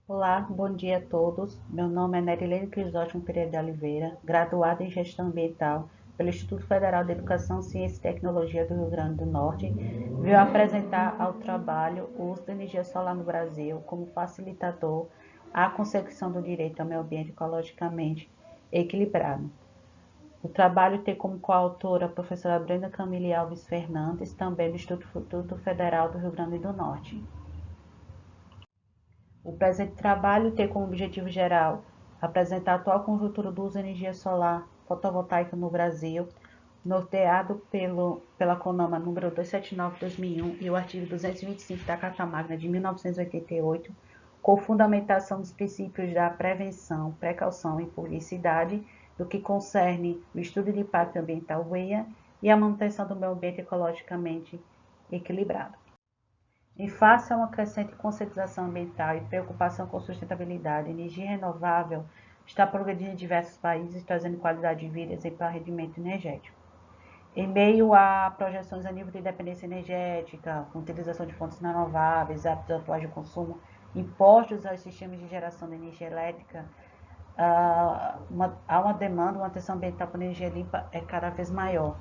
Olá, bom dia a todos. Meu nome é Nerilene Crisóstomo Pereira de Oliveira, graduada em Gestão Ambiental pelo Instituto Federal de Educação, Ciência e Tecnologia do Rio Grande do Norte. Venho apresentar ao trabalho o uso da energia solar no Brasil como facilitador à consecução do direito ao meio ambiente ecologicamente equilibrado. O trabalho tem como coautora a professora Brenda Camille Alves Fernandes, também do Instituto Federal do Rio Grande do Norte. O presente trabalho tem como objetivo geral apresentar a atual conjuntura do uso de energia solar fotovoltaica no Brasil, norteado pela CONAMA número 279/2001 e o artigo 225 da Carta Magna de 1988, com fundamentação dos princípios da prevenção, precaução e publicidade do que concerne o estudo de impacto ambiental (WEA) e a manutenção do meio ambiente ecologicamente equilibrado. Em face a uma crescente conscientização ambiental e preocupação com sustentabilidade, a energia renovável está progredindo em diversos países, trazendo qualidade de vida e exemplar rendimento energético. Em meio a projeções a nível de independência energética, com utilização de fontes renováveis, hábitos atuais de consumo, impostos aos sistemas de geração de energia elétrica, há uma demanda, uma atenção ambiental por energia limpa é cada vez maior.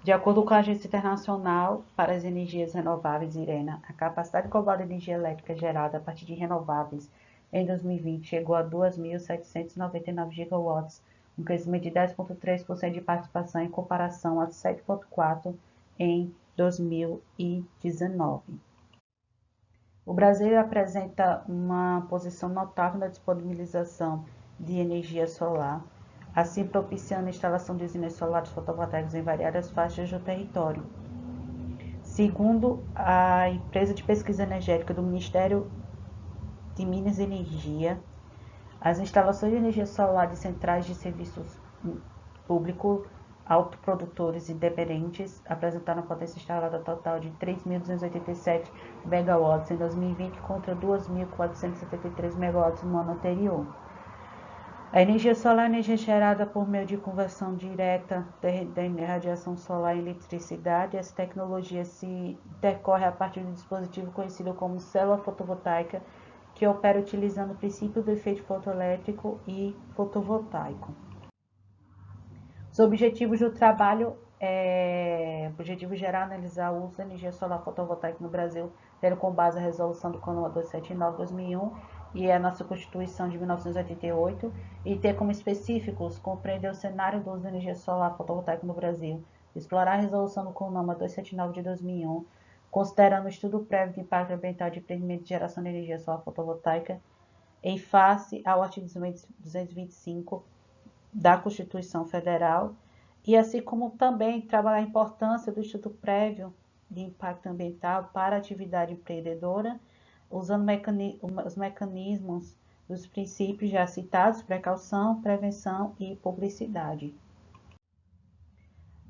De acordo com a Agência Internacional para as Energias Renováveis, IRENA, a capacidade global de energia elétrica gerada a partir de renováveis em 2020 chegou a 2.799 gigawatts, um crescimento de 10,3% de participação em comparação a 7,4% em 2019. O Brasil apresenta uma posição notável na disponibilização de energia solar, assim propiciando a instalação de usinas solares fotovoltaicas em variadas faixas do território. Segundo a empresa de pesquisa energética do Ministério de Minas e Energia, as instalações de energia solar de centrais de serviços público autoprodutores independentes apresentaram potência instalada total de 3.287 megawatts em 2020 contra 2.473 megawatts no ano anterior. A energia solar é energia gerada por meio de conversão direta da radiação solar em eletricidade. Essa tecnologia se decorre a partir de um dispositivo conhecido como célula fotovoltaica, que opera utilizando o princípio do efeito fotoelétrico e fotovoltaico. Os objetivos do trabalho objetivo geral, analisar o uso da energia solar fotovoltaica no Brasil, tendo como base a resolução do CONAMA 279/2001 e a nossa Constituição de 1988, e ter como específicos compreender o cenário do uso da energia solar fotovoltaica no Brasil, explorar a resolução do CONAMA 279/2001, considerando o estudo prévio de impacto ambiental de empreendimento de geração de energia solar fotovoltaica, em face ao artigo 225 da Constituição Federal, e assim como também trabalhar a importância do estudo prévio de impacto ambiental para a atividade empreendedora, usando os mecanismos dos princípios já citados, precaução, prevenção e publicidade.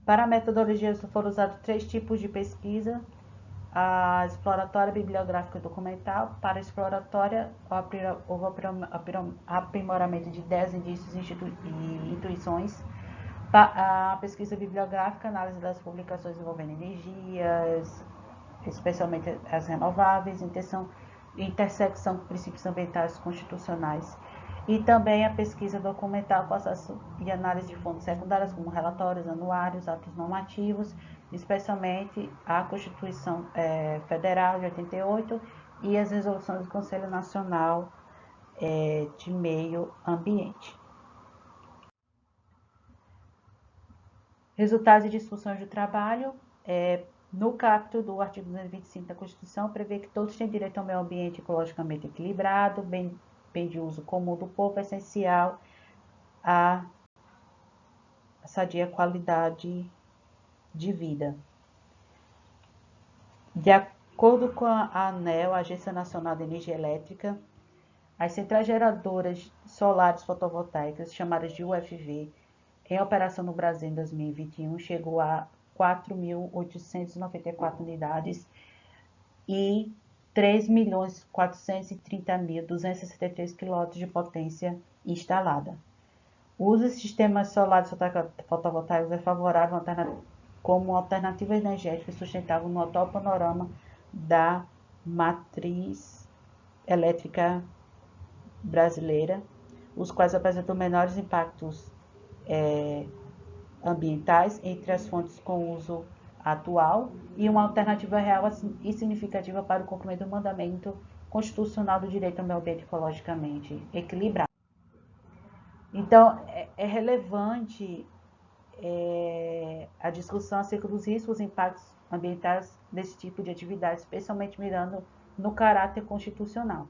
Para a metodologia foram usados 3 tipos de pesquisa: a exploratória, bibliográfica e documental. Para a exploratória, houve aprimoramento de 10 indícios e intuições. A pesquisa bibliográfica, análise das publicações envolvendo energias, especialmente as renováveis, intersecção com princípios ambientais constitucionais. E também a pesquisa documental com acesso e análise de fontes secundárias, como relatórios, anuários, atos normativos, especialmente a Constituição Federal de 88 e as resoluções do Conselho Nacional de Meio Ambiente. Resultados e discussões do trabalho. No capítulo do artigo 225 da Constituição, prevê que todos têm direito ao meio ambiente ecologicamente equilibrado, bem de uso comum do povo, essencial à sadia qualidade de vida. De acordo com a ANEEL, a Agência Nacional de Energia Elétrica, as centrais geradoras solares fotovoltaicas, chamadas de UFV, em operação no Brasil em 2021, chegou a 4.894 unidades e 3.430.263 kW de potência instalada. O uso de sistemas solares fotovoltaicos é favorável como alternativa energética e sustentável no atual panorama da matriz elétrica brasileira, os quais apresentam menores impactos ambientais entre as fontes com uso atual e uma alternativa real e significativa para o cumprimento do mandamento constitucional do direito ao meio ambiente ecologicamente equilibrado. Então, é relevante a discussão acerca dos riscos e impactos ambientais desse tipo de atividade, especialmente mirando no caráter constitucional.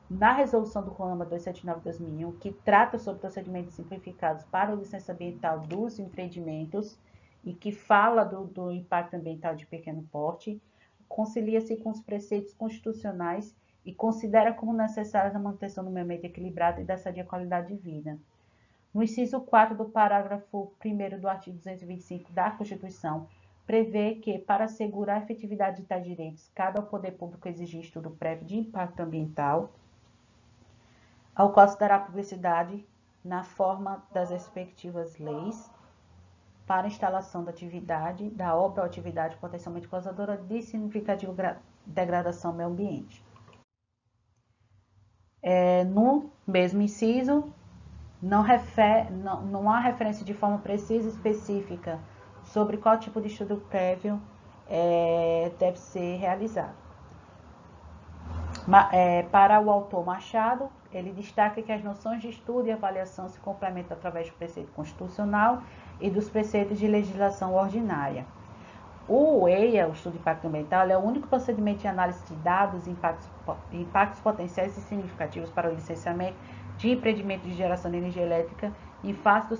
Na resolução do CONAMA 279/2001, que trata sobre procedimentos simplificados para o licença ambiental dos empreendimentos e que fala do impacto ambiental de pequeno porte, concilia-se com os preceitos constitucionais e considera como necessárias a manutenção do meio ambiente equilibrado e da sadia qualidade de vida. No inciso 4 do parágrafo 1º do artigo 225 da Constituição, prevê que, para assegurar a efetividade de tais direitos, cabe ao poder público exigir estudo prévio de impacto ambiental, ao qual se dará publicidade na forma das respectivas leis para instalação da atividade, da obra ou atividade potencialmente causadora de significativa degradação ao meio ambiente. No mesmo inciso, não há referência de forma precisa e específica sobre qual tipo de estudo prévio deve ser realizado. Para o autor Machado, ele destaca que as noções de estudo e avaliação se complementam através do preceito constitucional e dos preceitos de legislação ordinária. O EIA, o Estudo de Impacto Ambiental, é o único procedimento de análise de dados e impactos potenciais e significativos para o licenciamento de empreendimento de geração de energia elétrica em face do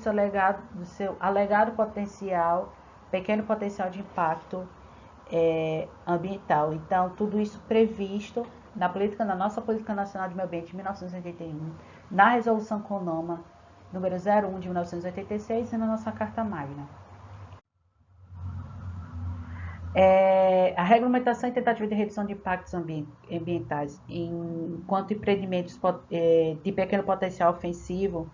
seu alegado pequeno potencial de impacto ambiental. Então, tudo isso previsto na nossa Política Nacional de Meio Ambiente de 1981, na Resolução CONAMA número 01 de 1986 e na nossa Carta Magna. A regulamentação e tentativa de redução de impactos ambientais enquanto empreendimentos de pequeno potencial ofensivo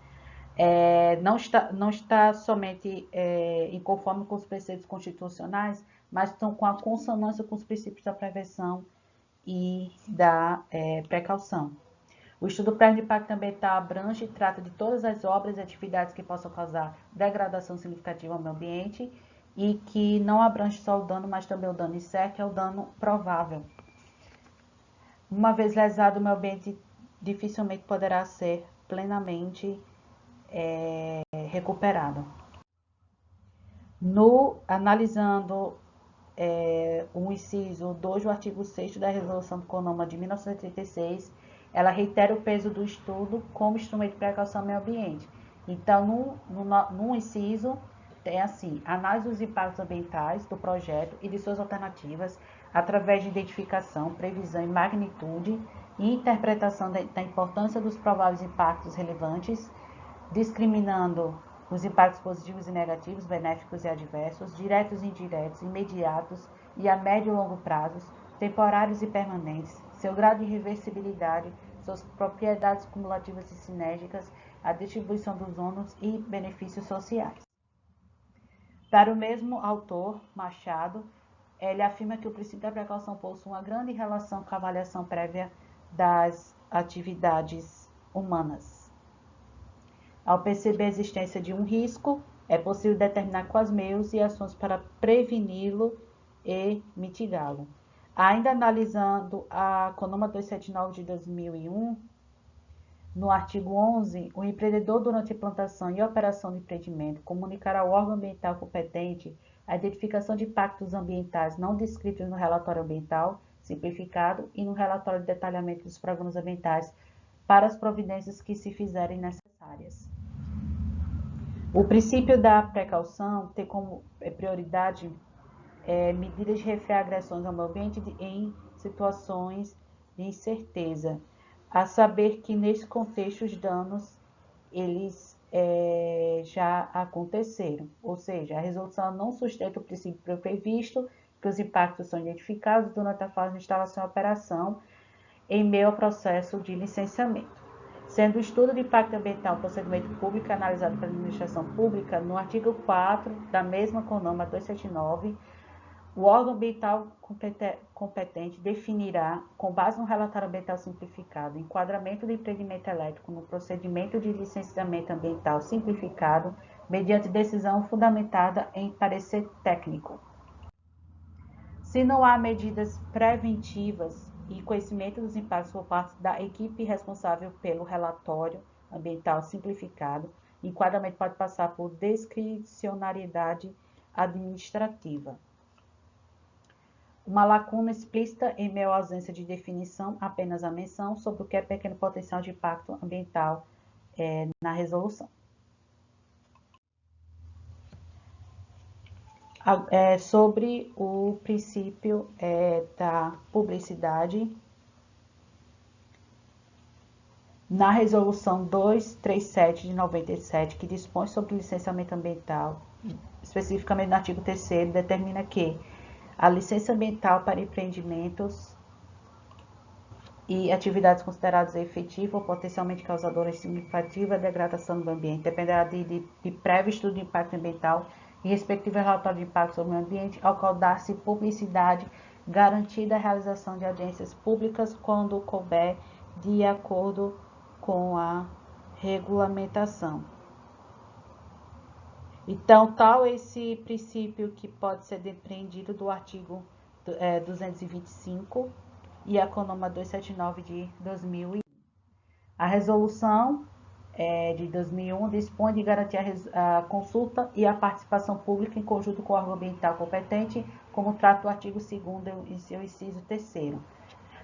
não está somente em conforme com os preceitos constitucionais, mas estão com a consonância com os princípios da prevenção e da precaução. O estudo prévio de impacto ambiental abrange e trata de todas as obras e atividades que possam causar degradação significativa ao meio ambiente e que não abrange só o dano, mas também o dano incerto, que é o dano provável. Uma vez lesado, o meio ambiente dificilmente poderá ser plenamente recuperado. Analisando o inciso 2 do artigo 6º da Resolução do CONAMA de 1986, ela reitera o peso do estudo como instrumento de precaução ao meio ambiente. Então, no inciso, tem assim: análise dos impactos ambientais do projeto e de suas alternativas, através de identificação, previsão e magnitude e interpretação da importância dos prováveis impactos relevantes, discriminando os impactos positivos e negativos, benéficos e adversos, diretos e indiretos, imediatos e a médio e longo prazos, temporários e permanentes, seu grau de reversibilidade, suas propriedades cumulativas e sinérgicas, a distribuição dos ônus e benefícios sociais. Para o mesmo autor, Machado, ele afirma que o princípio da precaução possui uma grande relação com a avaliação prévia das atividades humanas. Ao perceber a existência de um risco, é possível determinar quais meios e ações para preveni-lo e mitigá-lo. Ainda analisando a CONAMA 279 de 2001, no artigo 11, o empreendedor, durante a implantação e operação do empreendimento, comunicará ao órgão ambiental competente a identificação de impactos ambientais não descritos no relatório ambiental simplificado e no relatório de detalhamento dos programas ambientais para as providências que se fizerem necessárias. O princípio da precaução tem como prioridade medidas de refreio a agressões ao meio ambiente em situações de incerteza, a saber que nesse contexto os danos eles já aconteceram, ou seja, a resolução não sustenta o princípio previsto que os impactos são identificados durante a fase de instalação e operação em meio ao processo de licenciamento. Sendo o estudo de impacto ambiental um procedimento público analisado pela administração pública, no artigo 4 da mesma CONAMA 279, O órgão ambiental competente definirá, com base no relatório ambiental simplificado, enquadramento do empreendimento elétrico no procedimento de licenciamento ambiental simplificado, mediante decisão fundamentada em parecer técnico. Se não há medidas preventivas e conhecimento dos impactos por parte da equipe responsável pelo relatório ambiental simplificado, o enquadramento pode passar por discricionariedade administrativa. Uma lacuna explícita em meio à ausência de definição, apenas a menção sobre o que é pequeno potencial de impacto ambiental na resolução. Sobre o princípio da publicidade, na resolução 237 de 97, que dispõe sobre licenciamento ambiental, especificamente no artigo 3º, determina que a licença ambiental para empreendimentos e atividades consideradas efetivas ou potencialmente causadoras de significativa degradação do ambiente dependerá de prévio estudo de impacto ambiental e respectivo relatório de impacto sobre o meio ambiente, ao qual dar-se publicidade, garantida a realização de audiências públicas quando couber, de acordo com a regulamentação. Então, tal esse princípio que pode ser depreendido do artigo 225 e a CONOMA 279 de 2001. A resolução de 2001 dispõe de garantir a consulta e a participação pública em conjunto com o órgão ambiental competente, como trata o artigo 2º em seu inciso 3º.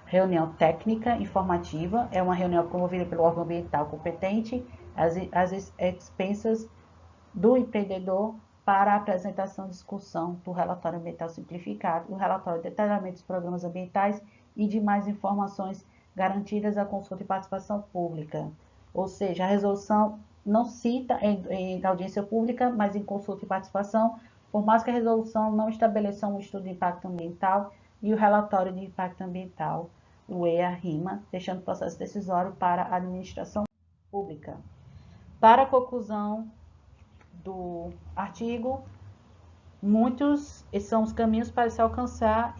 Reunião técnica informativa é uma reunião promovida pelo órgão ambiental competente às expensas do empreendedor para a apresentação e discussão do relatório ambiental simplificado, o relatório de detalhamento dos programas ambientais e demais informações garantidas à consulta e participação pública. Ou seja, a resolução não cita em audiência pública, mas em consulta e participação, por mais que a resolução não estabeleça um estudo de impacto ambiental e o relatório de impacto ambiental, o EIA-RIMA, deixando o processo decisório para a administração pública. Para a conclusão do artigo, muitos são os caminhos para se alcançar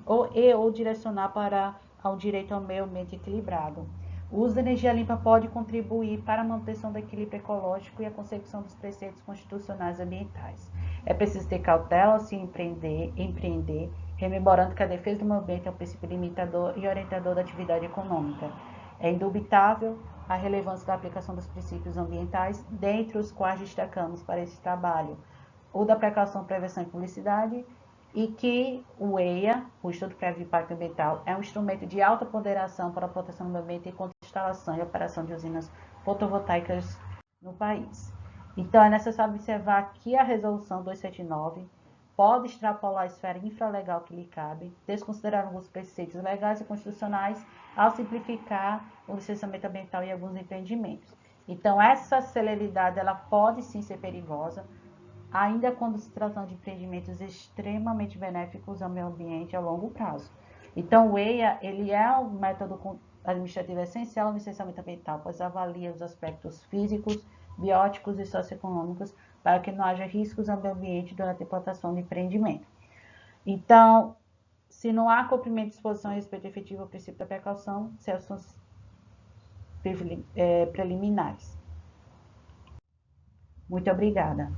ou direcionar para o direito ao meio ambiente equilibrado. O uso da energia limpa pode contribuir para a manutenção do equilíbrio ecológico e a consecução dos preceitos constitucionais ambientais. É preciso ter cautela ao se empreender, rememorando que a defesa do meio ambiente é um princípio limitador e orientador da atividade econômica. É indubitável a relevância da aplicação dos princípios ambientais, dentre os quais destacamos para esse trabalho o da precaução, prevenção e publicidade, e que o EIA, o Estudo Prévio de Impacto Ambiental, é um instrumento de alta ponderação para a proteção do meio ambiente enquanto instalação e operação de usinas fotovoltaicas no país. Então, é necessário observar que a Resolução 279 pode extrapolar a esfera infralegal que lhe cabe, desconsiderar alguns preceitos legais e constitucionais ao simplificar o licenciamento ambiental em alguns empreendimentos. Então, essa celeridade ela pode sim ser perigosa, ainda quando se tratam de empreendimentos extremamente benéficos ao meio ambiente a longo prazo. Então, o EIA ele é um método administrativo essencial no licenciamento ambiental, pois avalia os aspectos físicos, bióticos e socioeconômicos para que não haja riscos ao meio ambiente durante a implantação do empreendimento. Então, se não há cumprimento de disposição a respeito efetivo ao princípio da precaução, são ações preliminares. Muito obrigada.